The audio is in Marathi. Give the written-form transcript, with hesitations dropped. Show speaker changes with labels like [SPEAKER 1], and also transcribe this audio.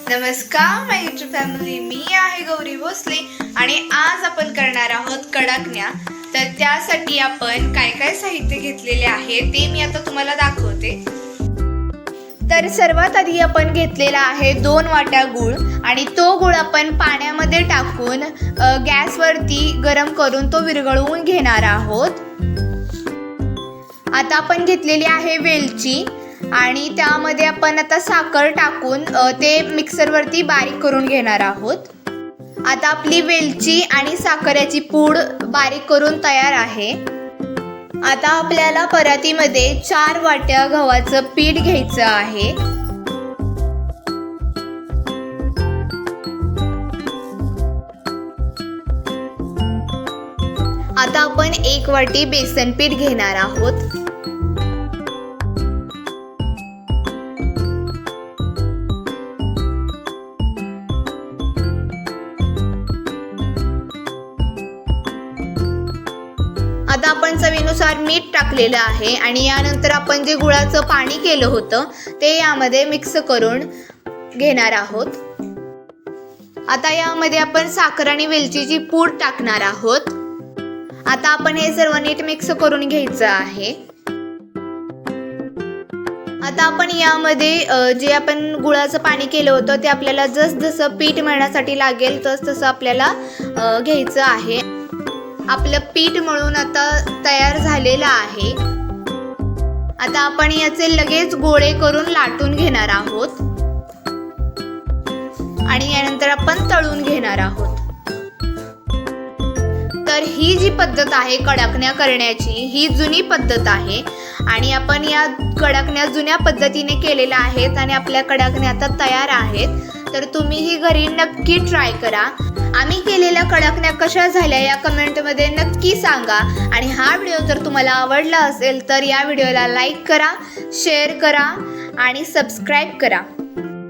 [SPEAKER 1] नमस्कार माय यूट्यूब फॅमिली, मी आहे गौरी भोसले आणि आज आपण करणार आहोत कडकण्या। तर त्यासाठी आपण काय काय साहित्य घेतलेले आहे ते मी आता तुम्हाला दाखवते। तर सर्वात आधी आपण घेतलेला आहे 2 वाट्या गूळ आणि तो गूळ आपण पाण्यामध्ये टाकून गॅसवरती गरम करून तो विरघळवून घेणार आहोत। आता आपण घेतलेली आहे वेलची आणि त्यामध्ये आपण आता साखर टाकून ते मिक्सरवरती बारीक करून घेणार आहोत। आता आपली वेलची आणि साखरेची पूड बारीक करून तयार आहे। आता आपल्याला परातीमध्ये 4 वाट्या गव्हाचं पीठ घ्यायचं आहे। आता आपण 1 वाटी बेसन पीठ घेणार आहोत। आता आपण चवीनुसार मीठ टाकलेलं आहे आणि यानंतर आपण जे गुळाचं पाणी केलं होतं ते यामध्ये मिक्स करून घेणार आहोत। आता यामध्ये आपण साखर आणि वेलचीची पूड टाकणार आहोत। आता आपण हे सर्व नीट मिक्स करून घ्यायचं आहे। आता आपण यामध्ये जे आपण गुळाचं पाणी केलं होतं ते आपल्याला जसं पीठ मळण्यासाठी लागेल तसं आपल्याला घ्यायचं आहे। आपलं पीठ मळून आता तयार झालेलं आहे। आता आपण याचे लगेच गोळे करून लाटून घेणार आहोत आणि यानंतर आपण तळून घेणार आहोत। तर ही जी पद्धत आहे कडकण्या करण्याची ही जुनी पद्धत आहे आणि आपण या कडकण्या जुन्या पद्धतीने केलेल्या आहेत आणि आपल्या कडकण्या आता तयार आहेत। तर तुम्ही ही घरी नक्की ट्राय करा। आम्ही केलेल्या कडकण्या कशा झाल्या या कमेंटमध्ये नक्की सांगा आणि हा व्हिडिओ जर तुम्हाला आवडला असेल तर या व्हिडिओला लाईक करा, शेअर करा आणि सबस्क्राईब करा।